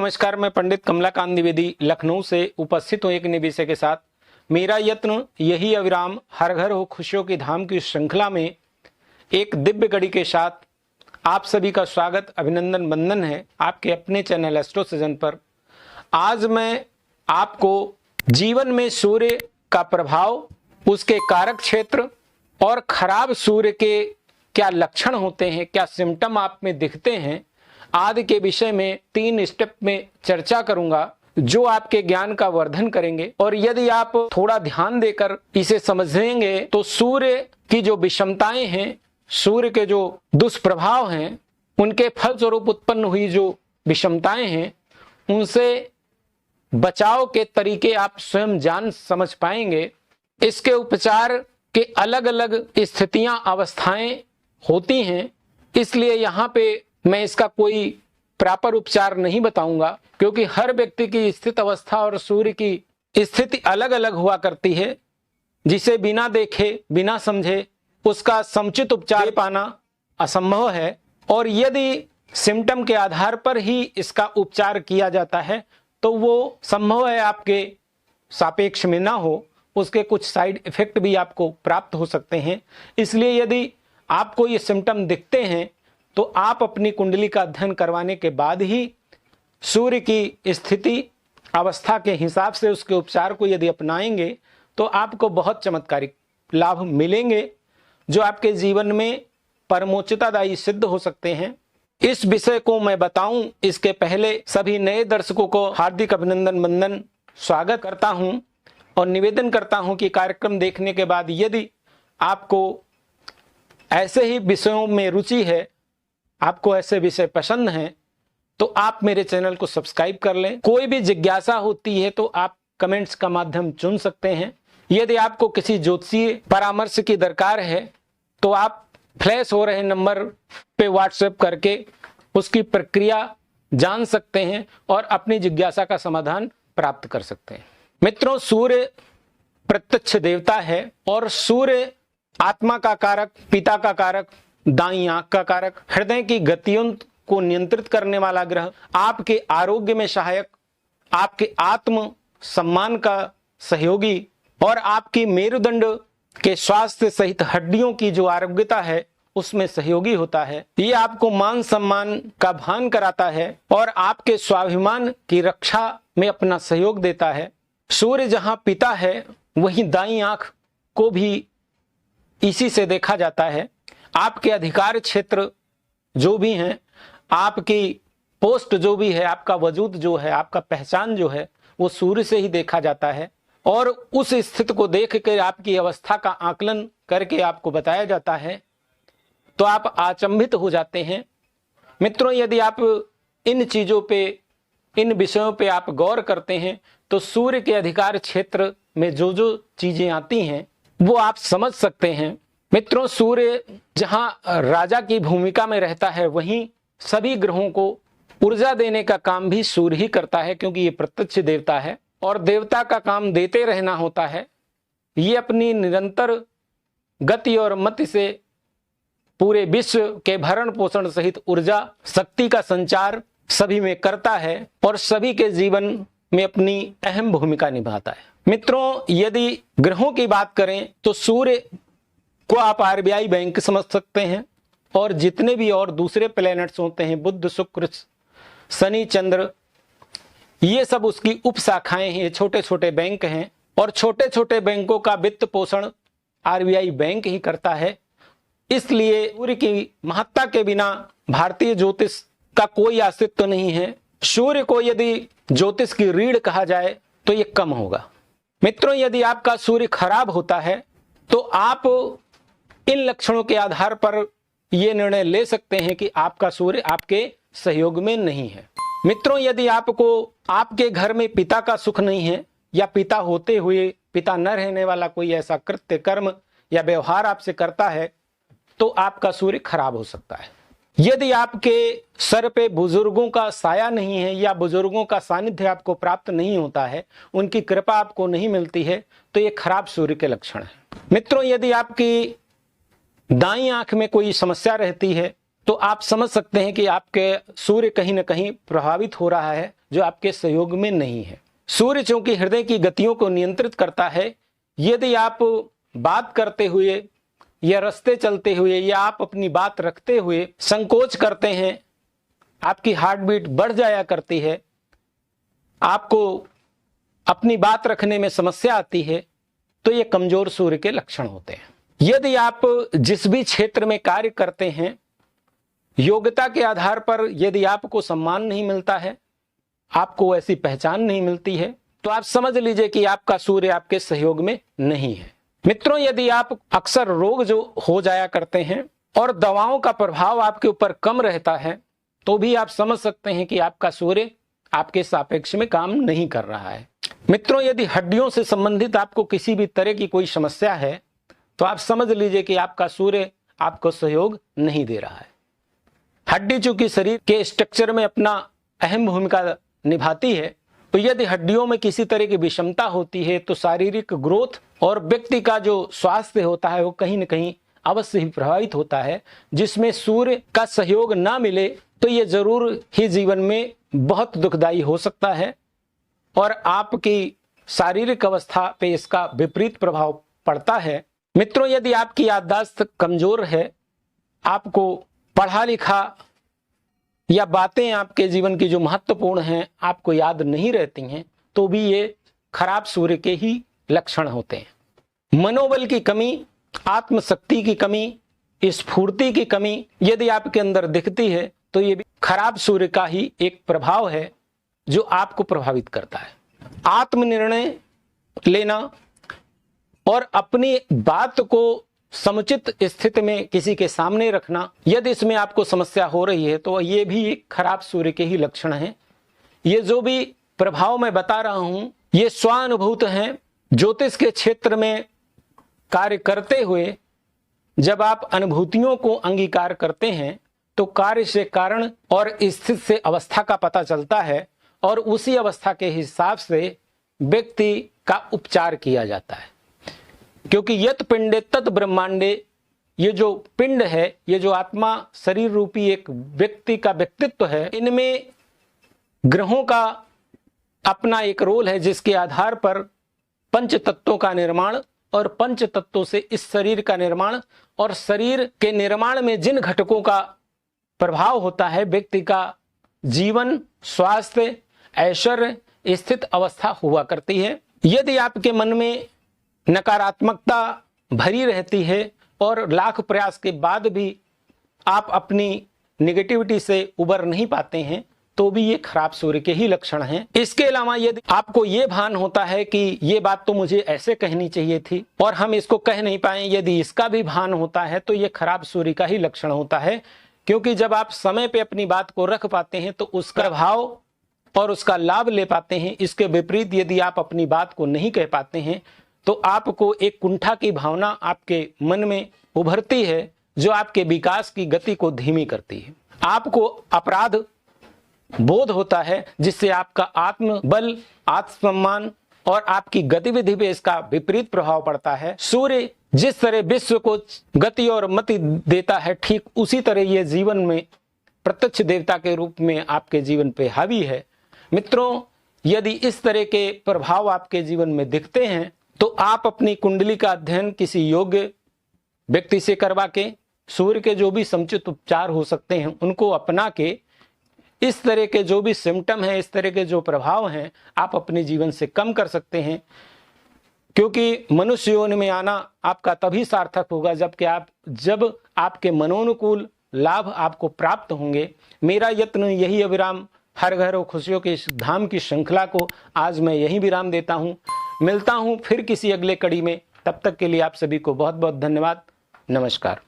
नमस्कार, मैं पंडित कमलाकांत द्विवेदी लखनऊ से उपस्थित हूँ एक नए विषय के साथ। मेरा यत्न यही अविराम, हर घर हो खुशियों की धाम की श्रृंखला में एक दिव्य कड़ी के साथ आप सभी का स्वागत, अभिनंदन, वंदन है आपके अपने चैनल एस्ट्रो सृजन पर। आज मैं आपको जीवन में सूर्य का प्रभाव, उसके कारक क्षेत्र और खराब सूर्य के क्या लक्षण होते हैं, क्या सिम्टम आप में दिखते हैं आदि के विषय में 3 स्टेप में चर्चा करूंगा जो आपके ज्ञान का वर्धन करेंगे। और यदि आप थोड़ा ध्यान देकर इसे समझेंगे तो सूर्य की जो विषमताएं हैं, सूर्य के जो दुष्प्रभाव हैं, उनके फलस्वरूप उत्पन्न हुई जो विषमताएं हैं, उनसे बचाव के तरीके आप स्वयं जान समझ पाएंगे। इसके उपचार के अलग अलग स्थितियां, अवस्थाएं होती हैं, इसलिए यहाँ पे मैं इसका कोई प्रॉपर उपचार नहीं बताऊंगा, क्योंकि हर व्यक्ति की स्थित अवस्था और सूर्य की स्थिति अलग अलग हुआ करती है, जिसे बिना देखे बिना समझे उसका समुचित उपचार पाना असंभव है। और यदि सिम्टम के आधार पर ही इसका उपचार किया जाता है तो वो संभव है आपके सापेक्ष में ना हो, उसके कुछ साइड इफेक्ट भी आपको प्राप्त हो सकते हैं। इसलिए यदि आपको ये सिम्टम दिखते हैं तो आप अपनी कुंडली का अध्ययन करवाने के बाद ही सूर्य की स्थिति अवस्था के हिसाब से उसके उपचार को यदि अपनाएंगे तो आपको बहुत चमत्कारिक लाभ मिलेंगे, जो आपके जीवन में परमोच्चतादायी सिद्ध हो सकते हैं। इस विषय को मैं बताऊं इसके पहले सभी नए दर्शकों को हार्दिक अभिनंदन, वंदन, स्वागत करता हूं और निवेदन करता हूं कि कार्यक्रम देखने के बाद यदि आपको ऐसे ही विषयों में रुचि है, आपको ऐसे विषय पसंद हैं, तो आप मेरे चैनल को सब्सक्राइब कर लें। कोई भी जिज्ञासा होती है तो आप कमेंट्स का माध्यम चुन सकते हैं। यदि आपको किसी ज्योतिषीय परामर्श की दरकार है तो आप फ्लैश हो रहे नंबर पे व्हाट्सएप करके उसकी प्रक्रिया जान सकते हैं और अपनी जिज्ञासा का समाधान प्राप्त कर सकते हैं। मित्रों, सूर्य प्रत्यक्ष देवता है और सूर्य आत्मा का कारक, पिता का कारक, दाईं आंख का कारक, हृदय की गतियों को नियंत्रित करने वाला ग्रह, आपके आरोग्य में सहायक, आपके आत्म सम्मान का सहयोगी और आपकी मेरुदंड के स्वास्थ्य सहित हड्डियों की जो आरोग्यता है उसमें सहयोगी होता है। ये आपको मान सम्मान का भान कराता है और आपके स्वाभिमान की रक्षा में अपना सहयोग देता है। सूर्य जहां पिता है वहीं दाईं आंख को भी इसी से देखा जाता है। आपके अधिकार क्षेत्र जो भी हैं, आपकी पोस्ट जो भी है, आपका वजूद जो है, आपका पहचान जो है, वो सूर्य से ही देखा जाता है और उस स्थिति को देख कर आपकी अवस्था का आकलन करके आपको बताया जाता है तो आप अचंभित हो जाते हैं। मित्रों, यदि आप इन चीजों पे, इन विषयों पे आप गौर करते हैं तो सूर्य के अधिकार क्षेत्र में जो जो चीजें आती हैं वो आप समझ सकते हैं। मित्रों, सूर्य जहां राजा की भूमिका में रहता है वहीं सभी ग्रहों को ऊर्जा देने का काम भी सूर्य ही करता है, क्योंकि ये प्रत्यक्ष देवता है और देवता का काम देते रहना होता है। ये अपनी निरंतर गति और मति से पूरे विश्व के भरण पोषण सहित ऊर्जा शक्ति का संचार सभी में करता है और सभी के जीवन में अपनी अहम भूमिका निभाता है। मित्रों, यदि ग्रहों की बात करें तो सूर्य को आप आरबीआई बैंक समझ सकते हैं और जितने भी और दूसरे प्लैनेट्स होते हैं, बुध, शुक्र, शनि, चंद्र, ये सब उसकी उप शाखाएं हैं, छोटे छोटे बैंक हैं और छोटे छोटे बैंकों का वित्त पोषण आरबीआई बैंक ही करता है। इसलिए सूर्य की महत्ता के बिना भारतीय ज्योतिष का कोई अस्तित्व नहीं है। सूर्य को यदि ज्योतिष की रीढ़ कहा जाए तो ये कम होगा। मित्रों, यदि आपका सूर्य खराब होता है तो आप इन लक्षणों के आधार पर यह निर्णय ले सकते हैं कि आपका सूर्य आपके सहयोग में नहीं है। मित्रों, यदि आपको आपके घर में पिता का सुख नहीं है या पिता होते हुए पिता न रहने वाला कोई ऐसा कृत्य, कर्म या व्यवहार आपसे करता है तो आपका सूर्य खराब हो सकता है। यदि आपके सर पे बुजुर्गों का साया नहीं है या बुजुर्गों का सानिध्य आपको प्राप्त नहीं होता है, उनकी कृपा आपको नहीं मिलती है, तो ये खराब सूर्य के लक्षण है। मित्रों, यदि आपकी दाईं आंख में कोई समस्या रहती है तो आप समझ सकते हैं कि आपके सूर्य कहीं ना कहीं प्रभावित हो रहा है, जो आपके सहयोग में नहीं है। सूर्य चूंकि हृदय की गतियों को नियंत्रित करता है, यदि आप बात करते हुए या रास्ते चलते हुए या आप अपनी बात रखते हुए संकोच करते हैं, आपकी हार्ट बीट बढ़ जाया करती है, आपको अपनी बात रखने में समस्या आती है, तो ये कमजोर सूर्य के लक्षण होते हैं। यदि आप जिस भी क्षेत्र में कार्य करते हैं, योग्यता के आधार पर यदि आपको सम्मान नहीं मिलता है, आपको ऐसी पहचान नहीं मिलती है, तो आप समझ लीजिए कि आपका सूर्य आपके सहयोग में नहीं है। मित्रों, यदि आप अक्सर रोग जो हो जाया करते हैं और दवाओं का प्रभाव आपके ऊपर कम रहता है, तो भी आप समझ सकते हैं कि आपका सूर्य आपके सापेक्ष में काम नहीं कर रहा है। मित्रों, यदि हड्डियों से संबंधित आपको किसी भी तरह की कोई समस्या है, तो आप समझ लीजिए कि आपका सूर्य आपको सहयोग नहीं दे रहा है। हड्डी चूंकि शरीर के स्ट्रक्चर में अपना अहम भूमिका निभाती है, तो यदि हड्डियों में किसी तरह की विषमता होती है, तो शारीरिक ग्रोथ और व्यक्ति का जो स्वास्थ्य होता है वो कहीं न कहीं अवश्य ही प्रभावित होता है। जिसमें सूर्य का सहयोग ना मिले तो ये जरूर ही जीवन में बहुत दुखदाई हो सकता है और आपकी शारीरिक अवस्था पे इसका विपरीत प्रभाव पड़ता है। मित्रों, यदि आपकी याददाश्त कमजोर है, आपको पढ़ा लिखा या बातें आपके जीवन की जो महत्वपूर्ण हैं आपको याद नहीं रहती हैं, तो भी ये खराब सूर्य के ही लक्षण होते हैं। मनोबल की कमी, आत्मशक्ति की कमी, स्फूर्ति की कमी यदि आपके अंदर दिखती है, तो ये भी खराब सूर्य का ही एक प्रभाव है जो आपको प्रभावित करता है। आत्मनिर्णय लेना और अपनी बात को समुचित स्थिति में किसी के सामने रखना, यदि इसमें आपको समस्या हो रही है, तो ये भी एक खराब सूर्य के ही लक्षण हैं। ये जो भी प्रभाव मैं बता रहा हूं, ये स्वानुभूत हैं। ज्योतिष के क्षेत्र में कार्य करते हुए जब आप अनुभूतियों को अंगीकार करते हैं, तो कार्य से कारण और स्थिति से अवस्था का पता चलता है और उसी अवस्था के हिसाब से व्यक्ति का उपचार किया जाता है। क्योंकि यत पिंडे तत् ब्रह्मांडे, ये जो पिंड है, ये जो आत्मा शरीर रूपी एक व्यक्ति का व्यक्तित्व है, इनमें ग्रहों का अपना एक रोल है, जिसके आधार पर पंच तत्वों का निर्माण और पंच तत्वों से इस शरीर का निर्माण और शरीर के निर्माण में जिन घटकों का प्रभाव होता है, व्यक्ति का जीवन, स्वास्थ्य, ऐश्वर्य, स्थित अवस्था हुआ करती है। यदि आपके मन में नकारात्मकता भरी रहती है और लाख प्रयास के बाद भी आप अपनी नेगेटिविटी से उबर नहीं पाते हैं, तो भी ये खराब सूर्य के ही लक्षण हैं। इसके अलावा यदि आपको ये भान होता है कि ये बात तो मुझे ऐसे कहनी चाहिए थी और हम इसको कह नहीं पाए, यदि इसका भी भान होता है, तो ये खराब सूर्य का ही लक्षण होता है। क्योंकि जब आप समय पे अपनी बात को रख पाते हैं, तो उसका प्रभाव और उसका लाभ ले पाते हैं। इसके विपरीत यदि आप अपनी बात को नहीं कह पाते हैं, तो आपको एक कुंठा की भावना आपके मन में उभरती है, जो आपके विकास की गति को धीमी करती है। आपको अपराध बोध होता है, जिससे आपका आत्मबल, आत्मसम्मान और आपकी गतिविधि पे इसका विपरीत प्रभाव पड़ता है। सूर्य जिस तरह विश्व को गति और मति देता है, ठीक उसी तरह ये जीवन में प्रत्यक्ष देवता के रूप में आपके जीवन पे हावी है। मित्रों, यदि इस तरह के प्रभाव आपके जीवन में दिखते हैं, तो आप अपनी कुंडली का अध्ययन किसी योग्य व्यक्ति से करवा के सूर्य के जो भी समुचित उपचार हो सकते हैं उनको अपना के इस तरह के जो भी सिम्टम हैं, इस तरह के जो प्रभाव हैं, आप अपने जीवन से कम कर सकते हैं। क्योंकि मनुष्य योनि में आना आपका तभी सार्थक होगा जब आपके मनोनुकूल लाभ आपको प्राप्त होंगे। मेरा यत्न यही अविराम, हर घर और खुशियों के इस धाम की श्रृंखला को आज मैं यही विराम देता हूं। मिलता हूं फिर किसी अगले कड़ी में। तब तक के लिए आप सभी को बहुत बहुत धन्यवाद। नमस्कार।